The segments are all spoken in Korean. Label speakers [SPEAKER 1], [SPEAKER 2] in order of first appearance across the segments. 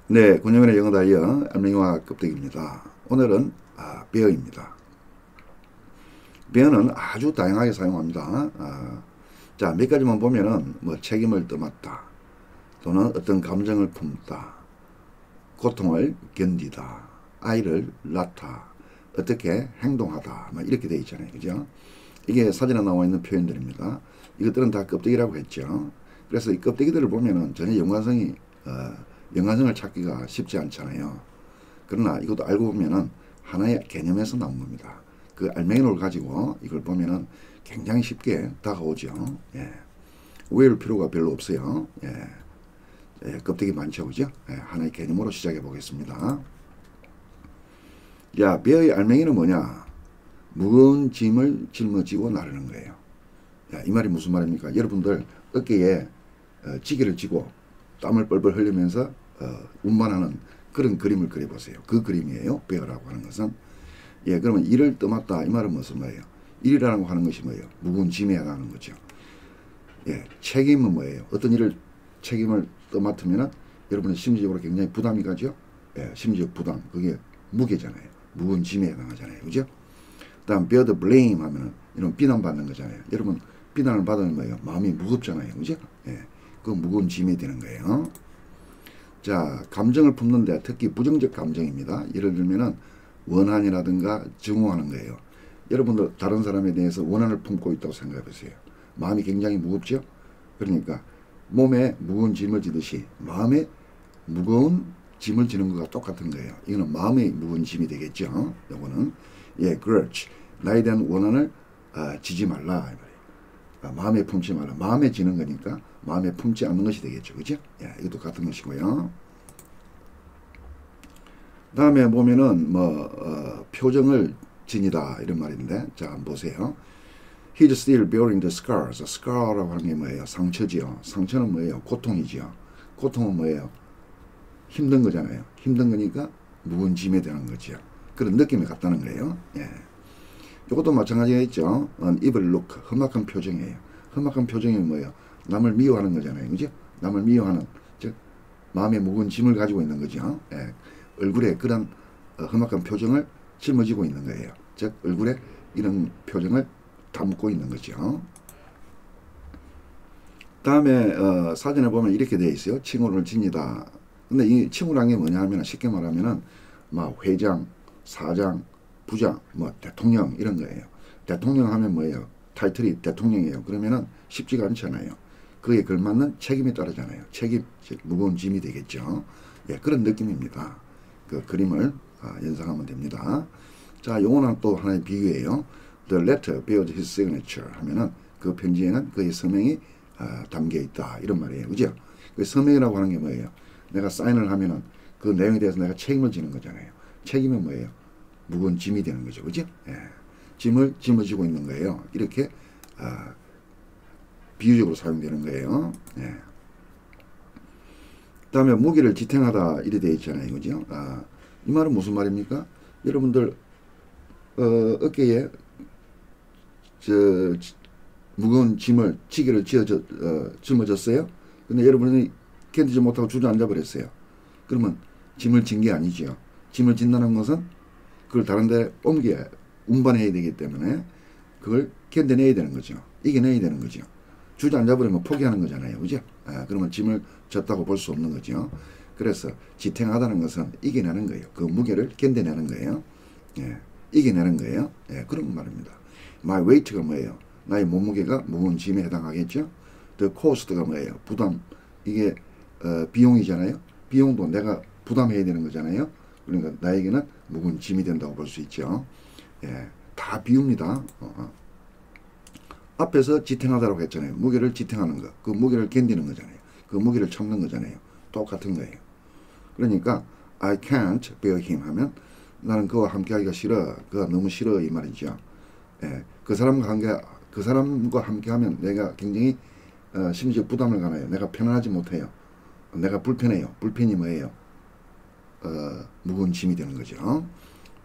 [SPEAKER 1] 네, 군영원의 영어 다이어 알맹이와 껍데기입니다. 오늘은 bear입니다. bear는 아주 다양하게 사용합니다. 자, 몇 가지만 보면은 뭐 책임을 떠맡다, 또는 어떤 감정을 품다, 고통을 견디다, 아이를 낳다, 어떻게 행동하다, 뭐 이렇게 되어 있잖아요, 그죠? 이게 사진에 나와 있는 표현들입니다. 이것들은 다 껍데기라고 했죠. 그래서 이 껍데기들을 보면은 전혀 연관성을 찾기가 쉽지 않잖아요. 그러나 이것도 알고 보면은 하나의 개념에서 나온 겁니다. 그 알맹이를 가지고 이걸 보면은 굉장히 쉽게 다가오죠. 예. 외울 필요가 별로 없어요. 예. 예, 껍데기 많죠, 그죠? 예, 하나의 개념으로 시작해 보겠습니다. 야, 뼈의 알맹이는 뭐냐? 무거운 짐을 짊어지고 나르는 거예요. 야, 이 말이 무슨 말입니까? 여러분들 어깨에 지게를 지고 땀을 뻘뻘 흘리면서 운반하는 그런 그림을 그려보세요. 그 그림이에요. 뼈라고 하는 것은. 예, 그러면 일을 떠맡다. 이 말은 무슨 말이에요? 일이라고 하는 것이 뭐예요? 무거운 짐에 해당하는 거죠. 예, 책임은 뭐예요? 어떤 일을 책임을 떠맡으면 여러분의 심리적으로 굉장히 부담이 가죠. 예, 심리적 부담. 그게 무게잖아요. 무거운 짐에 해당하잖아요. 그죠? 다음 bear the blame 하면은 이런 비난받는 거잖아요. 여러분 비난을 받으면 뭐예요? 마음이 무겁잖아요. 그죠? 예, 그 무거운 짐이 되는 거예요. 자, 감정을 품는데 특히 부정적 감정입니다. 예를 들면은 원한이라든가 증오하는 거예요. 여러분들 다른 사람에 대해서 원한을 품고 있다고 생각해 보세요. 마음이 굉장히 무겁죠? 그러니까 몸에 무거운 짐을 지듯이 마음에 무거운 짐을 지는 것과 똑같은 거예요. 이거는 마음의 무거운 짐이 되겠죠. 요거는 예, grudge. 나에 대한 원한을 지지 말라. 마음에 품지 말라. 마음에 지는 거니까 마음에 품지 않는 것이 되겠죠. 그죠? 예, 이것도 같은 것이고요. 다음에 보면은 표정을 지니다 이런 말인데, 자 한번 보세요. He's still bearing the scars. scar라고 하는 게 뭐예요? 상처지요. 상처는 뭐예요? 고통이지요. 고통은 뭐예요? 힘든 거잖아요. 힘든 거니까 무거운 짐에 대한 거죠. 그런 느낌이 같다는 거예요. 예. 이것도 마찬가지겠죠. evil look, 험악한 표정이에요. 험악한 표정이 뭐예요? 남을 미워하는 거잖아요. 그죠? 남을 미워하는, 즉 마음에 무거운 짐을 가지고 있는 거죠. 예. 얼굴에 그런 험악한 표정을 짊어지고 있는 거예요. 즉 얼굴에 이런 표정을 담고 있는 거죠. 다음에 사진에 보면 이렇게 되어 있어요. 칭호를 지니다. 근데 이 칭호란 게 뭐냐 하면 쉽게 말하면은 막 회장, 사장, 부장, 뭐 대통령 이런 거예요. 대통령 하면 뭐예요? 타이틀이 대통령이에요. 그러면은 쉽지가 않잖아요. 그에 걸맞는 책임이 따르잖아요. 책임, 즉 무거운 짐이 되겠죠. 예, 그런 느낌입니다. 그 그림을 연상하면 됩니다. 자, 요거는 또 하나의 비유예요. The letter bears his signature 하면은 그 편지에는 그의 서명이 담겨 있다 이런 말이에요. 그죠? 그 서명이라고 하는 게 뭐예요? 내가 사인을 하면은 그 내용에 대해서 내가 책임을 지는 거잖아요. 책임은 뭐예요? 무거운 짐이 되는 거죠. 그죠? 예. 짐을 짊어지고 있는 거예요. 이렇게 비유적으로 사용되는 거예요. 예. 다음에 무기를 지탱하다 이래 되어 있잖아요. 그죠? 이 말은 무슨 말입니까? 여러분들 어깨에 무거운 짐을 지게를 짊어졌어요. 근데 여러분이 견디지 못하고 주저앉아 버렸어요. 그러면 짐을 진 게 아니죠. 짐을 진다는 것은 그걸 다른 데 운반해야 되기 때문에 그걸 견뎌내야 되는 거죠. 이겨내야 되는 거죠. 주저앉아 버리면 포기하는 거잖아요. 그죠? 그러면 짐을 졌다고 볼 수 없는 거죠. 그래서 지탱하다는 것은 이겨내는 거예요. 그 무게를 견뎌내는 거예요. 예, 이겨내는 거예요. 예, 그런 말입니다. My weight가 뭐예요? 나의 몸무게가 무거운 짐에 해당하겠죠. The cost가 뭐예요? 부담. 이게 비용이잖아요. 비용도 내가 부담해야 되는 거잖아요. 그러니까 나에게는 무거운 짐이 된다고 볼 수 있죠. 예, 다 비유입니다. 앞에서 지탱하다라고 했잖아요. 무게를 지탱하는 거. 그 무게를 견디는 거잖아요. 그 무게를 참는 거잖아요. 똑같은 거예요. 그러니까 I can't bear him 하면 나는 그와 함께 하기가 싫어. 그가 너무 싫어 이 말이죠. 예, 그 사람과 함께 하면 내가 굉장히 심지어 부담을 가나요. 내가 편안하지 못해요. 내가 불편해요. 불편이 뭐예요? 무거운 짐이 되는 거죠.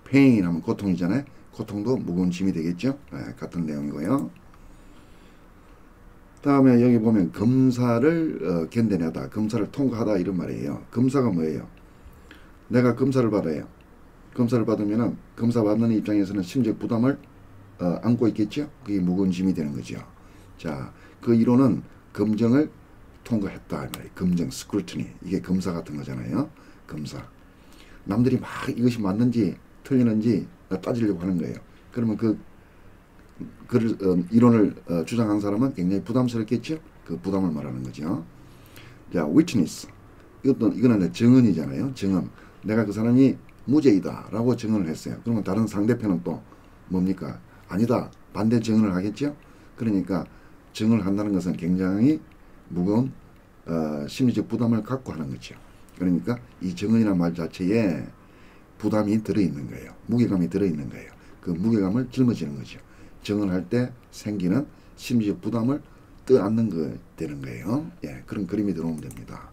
[SPEAKER 1] pain 하면 고통이잖아요. 고통도 무거운 짐이 되겠죠. 예, 같은 내용이고요. 다음에 여기 보면 검사를 견뎌내다, 검사를 통과하다 이런 말이에요. 검사가 뭐예요? 내가 검사를 받아요. 검사를 받으면은 검사 받는 입장에서는 심적 부담을 안고 있겠죠. 그게 무거운 짐이 되는 거죠. 자, 그 이론은 검증을 통과했다 말이에요. 검증, 스크루티니. 이게 검사 같은 거잖아요. 검사. 남들이 막 이것이 맞는지 틀리는지 따지려고 하는 거예요. 그러면 그 이론을 주장한 사람은 굉장히 부담스럽겠죠. 그 부담을 말하는 거죠. 자, witness. 이거는 증언이잖아요. 증언. 내가 그 사람이 무죄이다 라고 증언을 했어요. 그러면 다른 상대편은 또 뭡니까? 아니다. 반대 증언을 하겠죠. 그러니까 증언을 한다는 것은 굉장히 무거운 심리적 부담을 갖고 하는 거죠. 그러니까 이 증언이라는 말 자체에 부담이 들어있는 거예요. 무게감이 들어있는 거예요. 그 무게감을 짊어지는 거죠. 증언할 때 생기는 심리적 부담을 떠안는 거 되는 거예요. 예, 그런 그림이 들어오면 됩니다.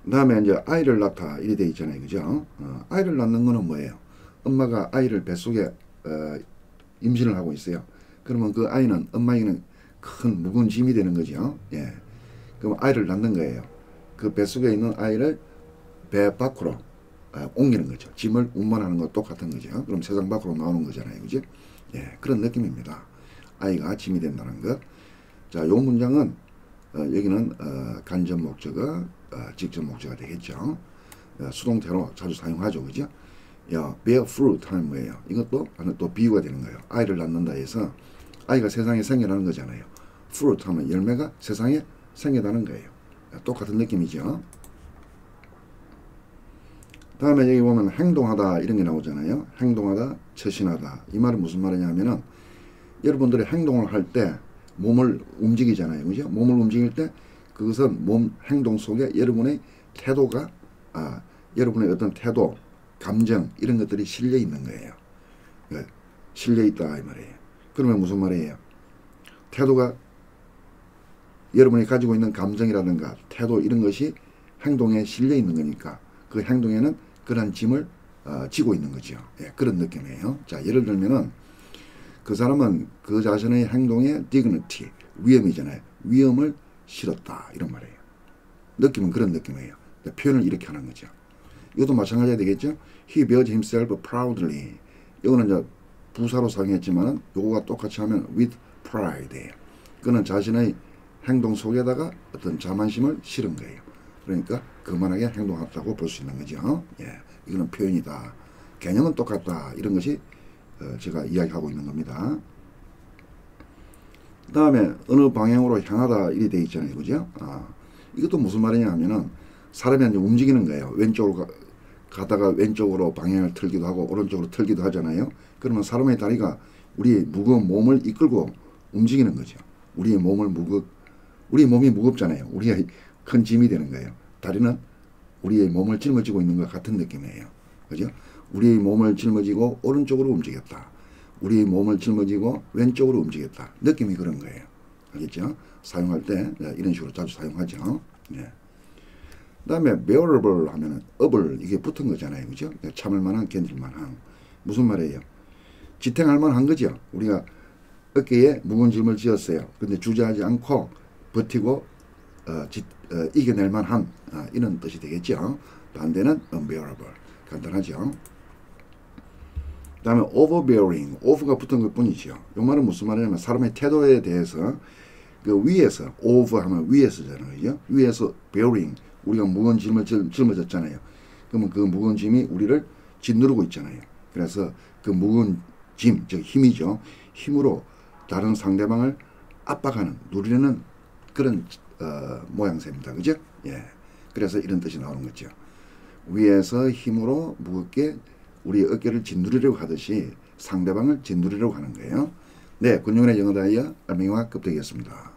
[SPEAKER 1] 그 다음에 이제 아이를 낳다 이래 돼 있잖아요. 그죠? 아이를 낳는 거는 뭐예요? 엄마가 아이를 뱃속에 임신을 하고 있어요. 그러면 그 아이는 엄마에게는 큰 무거운 짐이 되는 거죠. 예. 그럼 아이를 낳는 거예요. 그 뱃속에 있는 아이를 배 밖으로 옮기는 거죠. 짐을 운반하는 거 똑같은 거죠. 그럼 세상 밖으로 나오는 거잖아요. 그죠? 예, 그런 느낌입니다. 아이가 짐이 된다는 것. 자, 요 문장은 여기는 간접 목적어, 직접 목적어가 되겠죠. 수동태로 자주 사용하죠. 그죠? 야, bear fruit 하면 뭐예요? 이것도 하나 또 비유가 되는 거예요. 아이를 낳는다 해서 아이가 세상에 생겨나는 거잖아요. fruit 하면 열매가 세상에 생겨나는 거예요. 똑같은 느낌이죠. 다음에 여기 보면 행동하다 이런 게 나오잖아요. 행동하다, 처신하다. 이 말은 무슨 말이냐면은 여러분들이 행동을 할 때 몸을 움직이잖아요. 그죠? 몸을 움직일 때 그것은 몸 행동 속에 여러분의 태도가 여러분의 어떤 태도, 감정 이런 것들이 실려 있는 거예요. 실려 있다 이 말이에요. 그러면 무슨 말이에요? 태도가 여러분이 가지고 있는 감정이라든가 태도 이런 것이 행동에 실려 있는 거니까 그 행동에는 그런 짐을 지고 있는 거죠. 예, 그런 느낌이에요. 자, 예를 들면은 그 사람은 그 자신의 행동에 dignity, 위험이잖아요. 위험을 실었다 이런 말이에요. 느낌은 그런 느낌이에요. 표현을 이렇게 하는 거죠. 이것도 마찬가지가 되겠죠. He bears himself proudly. 이거는 이제 부사로 사용했지만 요거가 똑같이 하면 with pride예요. 그는 자신의 행동 속에다가 어떤 자만심을 실은 거예요. 그러니까 그만하게 행동했다고 볼 수 있는 거죠. 예, 이거는 표현이다. 개념은 똑같다. 이런 것이 제가 이야기하고 있는 겁니다. 그 다음에 어느 방향으로 향하다 이렇게 되어 있잖아요. 그죠? 이것도 무슨 말이냐 하면은 사람이 이제 움직이는 거예요. 왼쪽으로 가다가 왼쪽으로 방향을 틀기도 하고 오른쪽으로 틀기도 하잖아요. 그러면 사람의 다리가 우리의 무거운 몸을 이끌고 움직이는 거죠. 우리의 몸이 무겁잖아요. 우리의 큰 짐이 되는 거예요. 다리는 우리의 몸을 짊어지고 있는 것 같은 느낌이에요. 그죠? 우리의 몸을 짊어지고 오른쪽으로 움직였다. 우리의 몸을 짊어지고 왼쪽으로 움직였다. 느낌이 그런 거예요. 알겠죠? 사용할 때 이런 식으로 자주 사용하죠. 네. 그 다음에 bearable 하면은 able 이게 붙은 거잖아요. 그죠? 참을 만한, 견딜 만한. 무슨 말이에요? 지탱할 만한 거죠. 우리가 어깨에 무거운 짐을 지었어요. 근데 주저하지 않고 버티고 이겨낼 만한 이런 뜻이 되겠죠. 반대는 unbearable. 간단하죠. 그 다음에 overbearing, over가 붙은 것 뿐이죠. 이 말은 무슨 말이냐면 사람의 태도에 대해서 그 위에서, over 하면 위에서잖아요. 그죠? 위에서 bearing, 우리가 무거운 짐을 짊어졌잖아요. 그러면 그 무거운 짐이 우리를 짓누르고 있잖아요. 그래서 그 무거운 짐, 즉 힘이죠. 힘으로 다른 상대방을 압박하는, 누리는 그런 모양새입니다. 그죠? 예. 그래서 이런 뜻이 나오는 거죠. 위에서 힘으로 무겁게 우리 어깨를 짓누르려고 하듯이 상대방을 짓누르려고 하는 거예요. 네, 군용의 영어 다이어 알맹이와 껍데기였습니다.